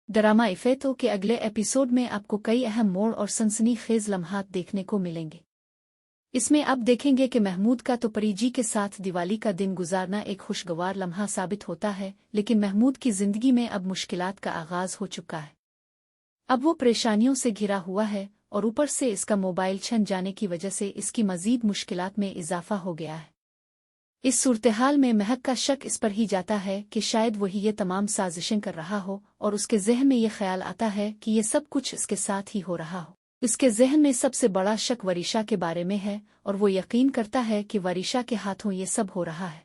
Drama इफेक्टों के अगले episode में आपको कई अहम मोड़ और सनसनीखेज लम्हात देखने को मिलेंगे। इसमें आप देखेंगे कि महमूद का तो परीजी के साथ दिवाली का दिन गुजारना एक खुशगवार लम्हा साबित होता है, लेकिन महमूद की जिंदगी में अब मुश्किलात का आगाज हो चुका है। अब वो परेशानियों से घिरा हुआ है और ऊपर से इसका मोबाइल छन जाने की वजह से इसकी मजीद मुश्किलात में इजाफा हो गया है। इस सूरत-ए-हाल में महक का शक इस पर ही जाता है कि शायद वही ये तमाम साजिशें कर रहा हो और उसके जहन में ये ख्याल आता है कि ये सब कुछ इसके साथ ही हो रहा हो। उसके जहन में सबसे बड़ा शक वरीशा के बारे में है और वो यकीन करता है कि वरीशा के हाथों ये सब हो रहा है।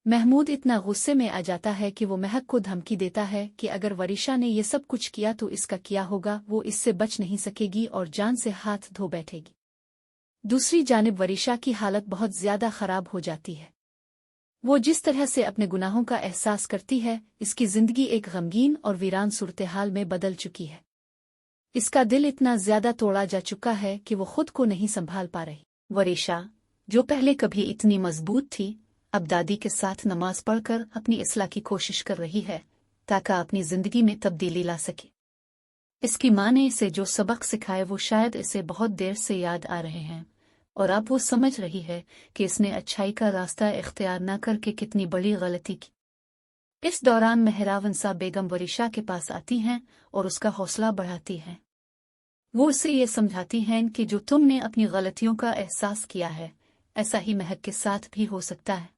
महमूद इतना गुस्से में आ जाता है कि वो महक को धमकी देता है कि अगर वरीशा ने ये सब कुछ किया तो इसका क्या होगा, वो इससे बच नहीं सकेगी और जान से हाथ धो बैठेगी। दूसरी जानिब वरीशा की हालत बहुत ज्यादा खराब हो जाती है। वो जिस तरह से अपने गुनाहों का एहसास करती है, इसकी जिंदगी एक गमगीन और वीरान सूरत-ए-हाल में बदल चुकी है। इसका दिल इतना ज्यादा तोड़ा जा चुका है कि वो खुद को नहीं संभाल पा रही। वरीशा, जो पहले कभी इतनी मजबूत थी, अब दादी के साथ नमाज पढ़कर अपनी इस्लाह की कोशिश कर रही है ताकि अपनी जिंदगी में तब्दीली ला सके। इसकी माँ ने इसे जो सबक सिखाए वो शायद इसे बहुत देर से याद आ रहे हैं और अब वो समझ रही है कि इसने अच्छाई का रास्ता इख्तियार न करके कितनी बड़ी गलती की। इस दौरान मेहरावनसा बेगम वरीशा के पास आती हैं और उसका हौसला बढ़ाती हैं। वो उसे ये समझाती हैं कि जो तुमने अपनी गलतियों का एहसास किया है, ऐसा ही महक के साथ भी हो सकता है।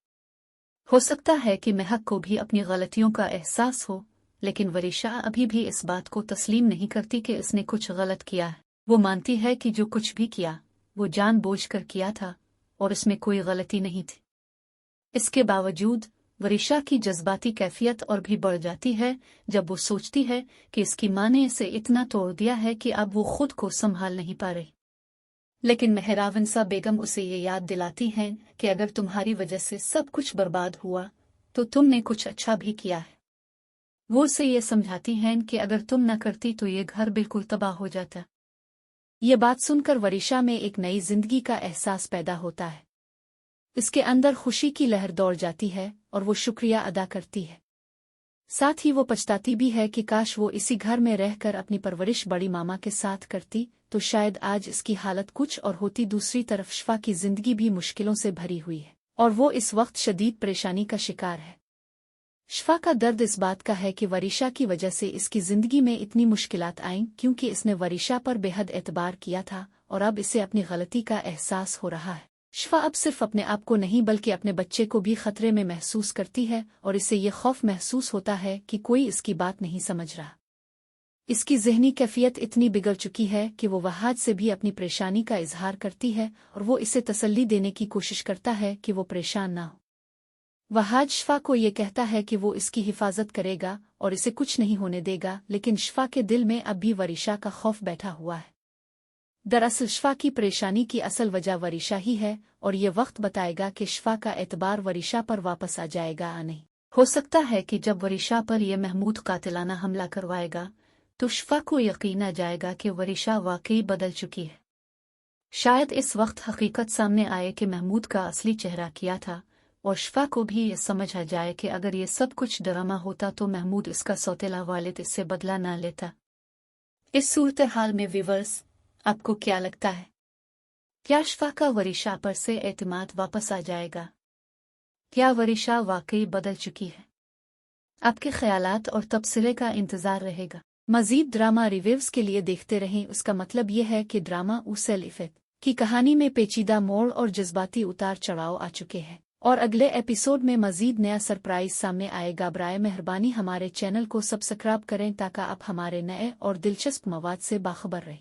हो सकता है कि महक को भी अपनी गलतियों का एहसास हो, लेकिन वरीशा अभी भी इस बात को तस्लीम नहीं करती कि इसने कुछ गलत किया है। वो मानती है कि जो कुछ भी किया वो जानबूझकर किया था और इसमें कोई गलती नहीं थी। इसके बावजूद वरीशा की जज्बाती कैफियत और भी बढ़ जाती है जब वो सोचती है कि इसकी माँ ने इसे इतना तोड़ दिया है कि अब वो खुद को संभाल नहीं पा रही। लेकिन मेहरावनसा बेगम उसे ये याद दिलाती हैं कि अगर तुम्हारी वजह से सब कुछ बर्बाद हुआ तो तुमने कुछ अच्छा भी किया है। वो उसे ये समझाती हैं कि अगर तुम न करती तो ये घर बिल्कुल तबाह हो जाता। ये बात सुनकर वरीशा में एक नई जिंदगी का एहसास पैदा होता है। इसके अंदर खुशी की लहर दौड़ जाती है और वो शुक्रिया अदा करती है। साथ ही वो पछताती भी है कि काश वो इसी घर में रहकर अपनी परवरिश बड़ी मामा के साथ करती तो शायद आज इसकी हालत कुछ और होती। दूसरी तरफ शिफा की जिंदगी भी मुश्किलों से भरी हुई है और वो इस वक्त शदीद परेशानी का शिकार है। शिफा का दर्द इस बात का है कि वरीशा की वजह से इसकी जिंदगी में इतनी मुश्किलात आईं क्योंकि इसने वरीशा पर बेहद एतबार किया था और अब इसे अपनी गलती का एहसास हो रहा है। शिफा अब सिर्फ अपने आप को नहीं बल्कि अपने बच्चे को भी खतरे में महसूस करती है और इसे ये खौफ महसूस होता है कि कोई इसकी बात नहीं समझ रहा। इसकी ज़हनी कैफियत इतनी बिगड़ चुकी है कि वो वहाज से भी अपनी परेशानी का इजहार करती है और वो इसे तसल्ली देने की कोशिश करता है कि वो परेशान ना हो। वहाज शिफा को ये कहता है कि वो इसकी हिफाजत करेगा और इसे कुछ नहीं होने देगा, लेकिन शिफा के दिल में अब भी वरीशा का खौफ बैठा हुआ है। दरअसल शिफा की परेशानी की असल वजह वरीशा ही है और ये वक्त बताएगा कि शिफा का एतबार वरीशा पर वापस आ जाएगा या नहीं। हो सकता है कि जब वरीशा पर यह महमूद कातिलाना हमला करवाएगा तो शिफा को यकीन आ जाएगा कि वरीशा वाकई बदल चुकी है। शायद इस वक्त हकीकत सामने आए कि महमूद का असली चेहरा क्या था और शिफा को भी ये समझ आ जाए कि अगर ये सब कुछ ड्रामा होता तो महमूद इसका सौतेला वालिद इससे बदला ना लेता। इस सूरत हाल में व्यूअर्स, आपको क्या लगता है? क्या शिफा का वरीशा पर से एतमाद वापस आ जाएगा? क्या वरीशा वाकई बदल चुकी है? आपके ख्यालात और तबसरे का इंतजार रहेगा। मजीद ड्रामा रिव्यूज के लिए देखते रहें। उसका मतलब ये है कि ड्रामा उसेल इफेक्ट की कहानी में पेचीदा मोड़ और जज्बाती उतार चढ़ाव आ चुके हैं और अगले एपिसोड में मजीद नया सरप्राइज सामने आएगा। बराए मेहरबानी हमारे चैनल को सब्सक्राइब करें ताकि आप हमारे नए और दिलचस्प मवाद से बाखबर रहें।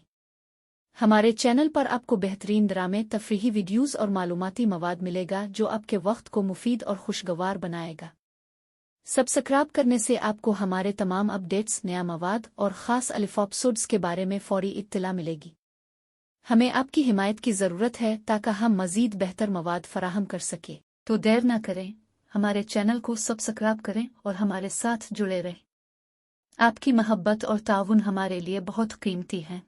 हमारे चैनल पर आपको बेहतरीन ड्रामे, तफरीही वीडियोस और मालूमाती मवाद मिलेगा जो आपके वक्त को मुफीद और खुशगवार बनाएगा। सब्सक्राइब करने से आपको हमारे तमाम अपडेट्स, नया मवाद और ख़ास एपिसोड्स के बारे में फौरी इत्तला मिलेगी। हमें आपकी हिमायत की ज़रूरत है ताकि हम मज़ीद बेहतर मवाद फराहम कर सकें। तो देर न करें, हमारे चैनल को सब्सक्राइब करें और हमारे साथ जुड़े रहें। आपकी मोहब्बत और ताउन हमारे लिए बहुत कीमती है।